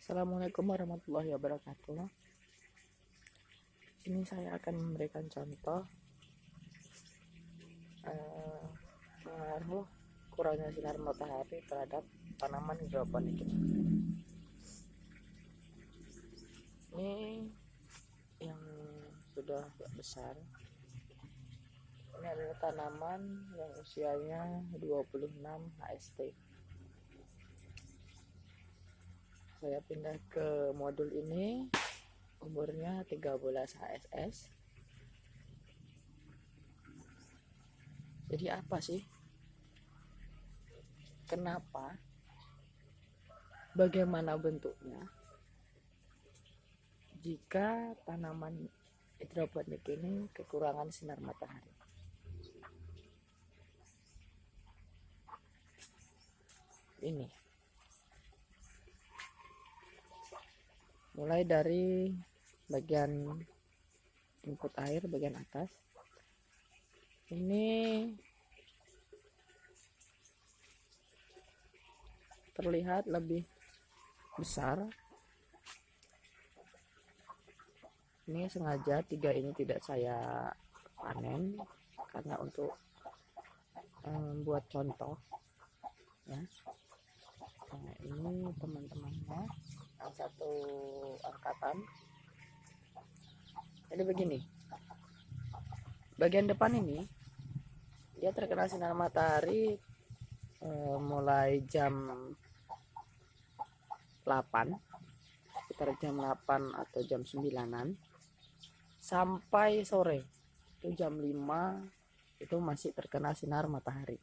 Assalamualaikum warahmatullahi wabarakatuh. Ini saya akan memberikan contoh pengaruh kurangnya sinar matahari terhadap tanaman hidroponik ini. Ini yang sudah besar. Ini adalah tanaman yang usianya 26 HST. Saya pindah ke modul ini, umurnya 13 HSS. Jadi apa sih? Kenapa? Bagaimana bentuknya? Jika tanaman hidroponik ini kekurangan sinar matahari. Ini. Mulai dari bagian input air bagian atas. Ini terlihat lebih besar. Ini sengaja 3 ini tidak saya panen karena untuk membuat contoh ya. Nah, ini teman-temannya yang satu angkatan. Jadi begini, bagian depan ini dia terkena sinar matahari mulai jam 8, sekitar jam 8 atau jam 9-an sampai sore itu jam 5 itu masih terkena sinar matahari.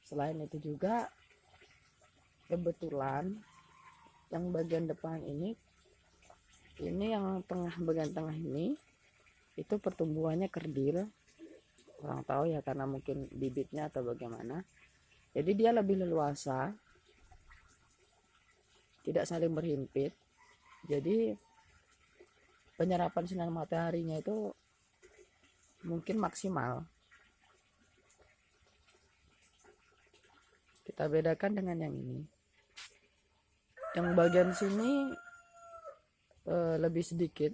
Selain itu juga kebetulan yang bagian depan ini yang bagian tengah ini itu pertumbuhannya kerdil, kurang tahu ya karena mungkin bibitnya atau bagaimana. Jadi dia lebih leluasa, tidak saling berhimpit, jadi penyerapan sinar mataharinya itu mungkin maksimal. Kita bedakan dengan yang ini. Yang bagian sini lebih sedikit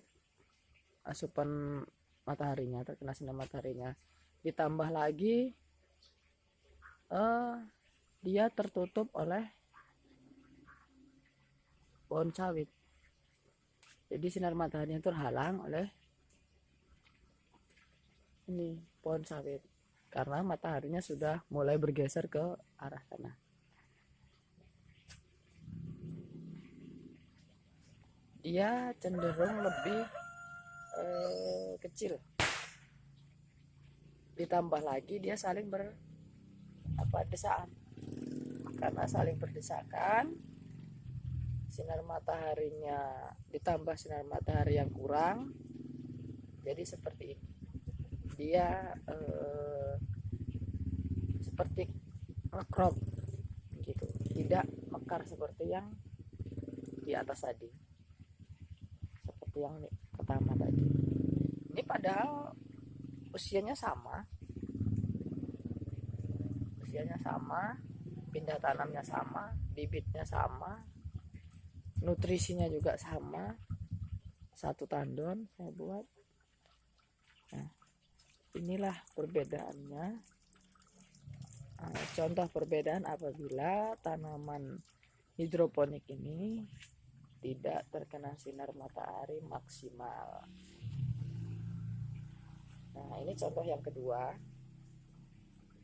asupan mataharinya, terkena sinar mataharinya. Ditambah lagi dia tertutup oleh pohon sawit. Jadi sinar mataharinya terhalang oleh ini pohon sawit karena mataharinya sudah mulai bergeser ke arah sana. Dia cenderung lebih kecil. Ditambah lagi dia saling berdesaan. Karena saling berdesakan, sinar mataharinya ditambah sinar matahari yang kurang, jadi seperti ini. Dia seperti crop gitu, tidak mekar seperti yang di atas tadi, seperti yang pertama tadi. Ini padahal usianya sama, pindah tanamnya sama, bibitnya sama, nutrisinya juga sama, satu tandon saya buat. Nah, inilah perbedaannya. Contoh perbedaan apabila tanaman hidroponik ini tidak terkena sinar matahari maksimal. Nah, ini contoh yang kedua.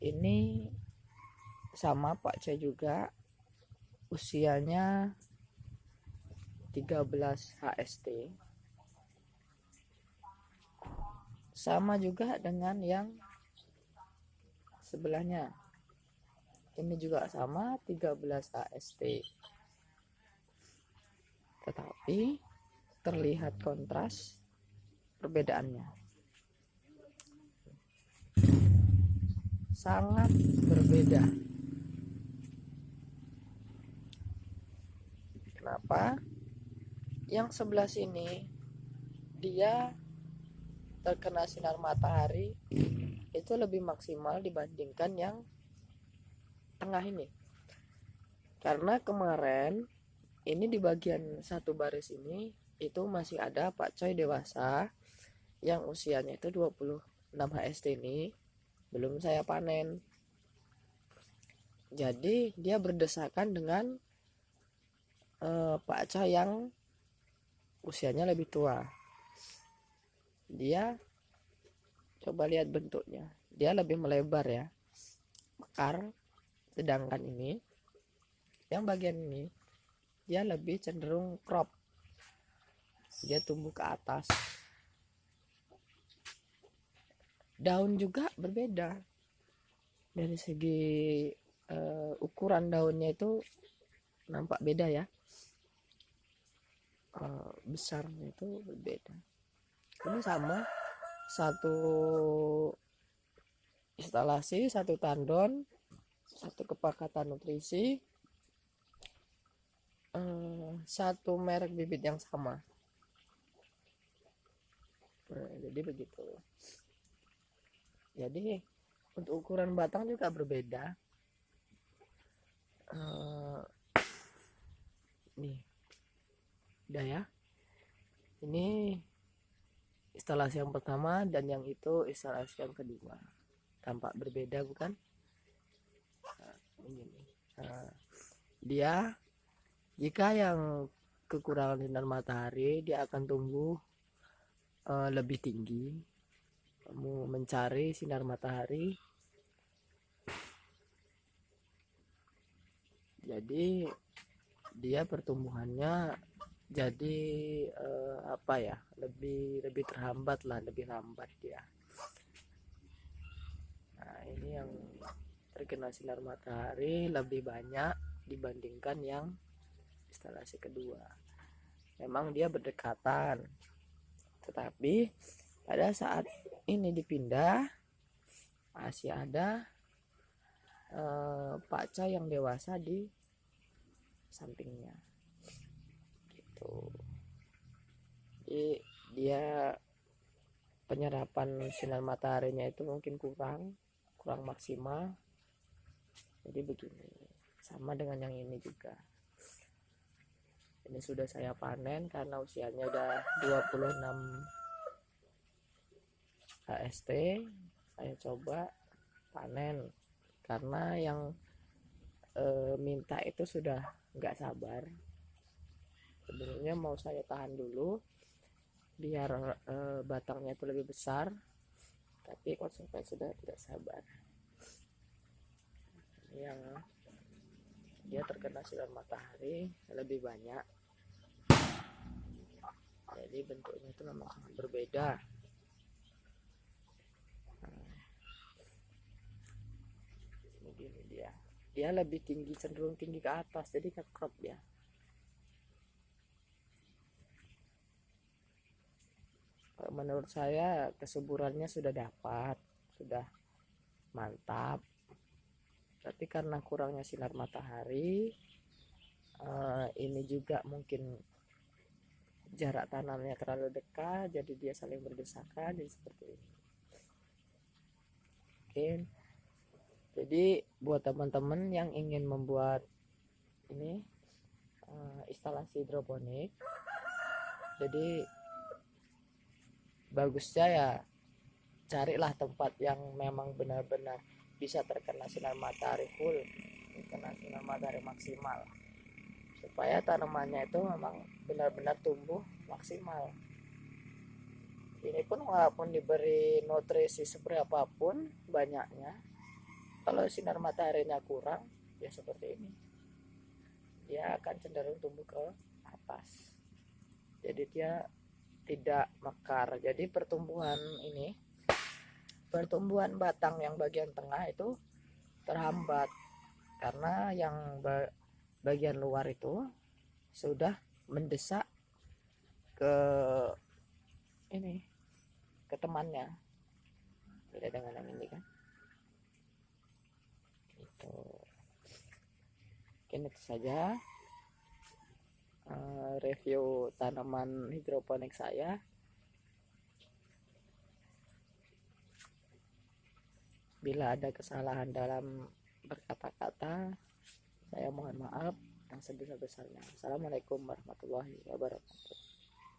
Ini sama Pak C juga, usianya 13 HST. Sama juga dengan yang sebelahnya. Ini juga sama 13 HST. Tetapi terlihat kontras perbedaannya. Sangat berbeda. Kenapa? Yang sebelah sini dia terkena sinar matahari itu lebih maksimal dibandingkan yang tengah ini. Karena kemarin ini di bagian satu baris ini itu masih ada pakcoy dewasa yang usianya itu 26 HST ini belum saya panen. Jadi dia berdesakan dengan pakcoy yang usianya lebih tua. Dia coba lihat bentuknya, dia lebih melebar ya, mekar. Sedangkan ini yang bagian ini dia lebih cenderung crop, dia tumbuh ke atas. Daun juga berbeda dari segi ukuran daunnya itu nampak beda ya, besarnya itu berbeda. Ini sama, satu instalasi, satu tandon, satu kepakatan nutrisi, satu merek bibit yang sama. Nah, jadi begitu. Jadi untuk ukuran batang juga berbeda. Nih, udah ya. Ini instalasi yang pertama dan yang itu instalasi yang kedua. Tampak berbeda bukan? Nah, ini. Nah, dia jika yang kekurangan sinar matahari dia akan tumbuh lebih tinggi. Kamu mencari sinar matahari, jadi dia pertumbuhannya jadi apa ya, lebih terhambat lah, lebih lambat dia. Nah, ini yang terkena sinar matahari lebih banyak dibandingkan yang instalasi kedua. Memang dia berdekatan, tetapi pada saat ini dipindah masih ada pakcoy yang dewasa di sampingnya gitu. Jadi dia penyerapan sinar mataharinya itu mungkin kurang maksimal. Jadi begini, sama dengan yang ini juga. Ini sudah saya panen karena usianya udah 26 HST. Saya coba panen karena yang minta itu sudah nggak sabar. Sebenarnya mau saya tahan dulu biar batangnya itu lebih besar, tapi konsumen sudah tidak sabar. Ini yang dia terkena sinar matahari lebih banyak, jadi bentuknya itu memang sangat berbeda. Begini dia lebih tinggi, cenderung tinggi ke atas, jadi ke crop ya. Menurut saya kesuburannya sudah dapat, sudah mantap, tapi karena kurangnya sinar matahari, ini juga mungkin jarak tanamnya terlalu dekat, jadi dia saling berdesakan, jadi seperti ini. Mungkin jadi buat teman-teman yang ingin membuat ini instalasi hidroponik, jadi bagusnya ya carilah tempat yang memang benar-benar bisa terkena sinar matahari full, terkena sinar matahari maksimal, supaya tanamannya itu memang benar-benar tumbuh maksimal. Ini pun walaupun diberi nutrisi seberapapun banyaknya, kalau sinar mataharinya kurang ya seperti ini, dia akan cenderung tumbuh ke atas, jadi dia tidak mekar. Jadi pertumbuhan batang yang bagian tengah itu terhambat karena yang bagian luar itu sudah mendesak ke ini, ke temannya. Beda dengan yang ini kan itu. Mungkin itu saja review tanaman hidroponik saya. Bila ada kesalahan dalam berkata-kata, Saya mohon maaf yang sebesar-besarnya. Assalamualaikum warahmatullahi wabarakatuh.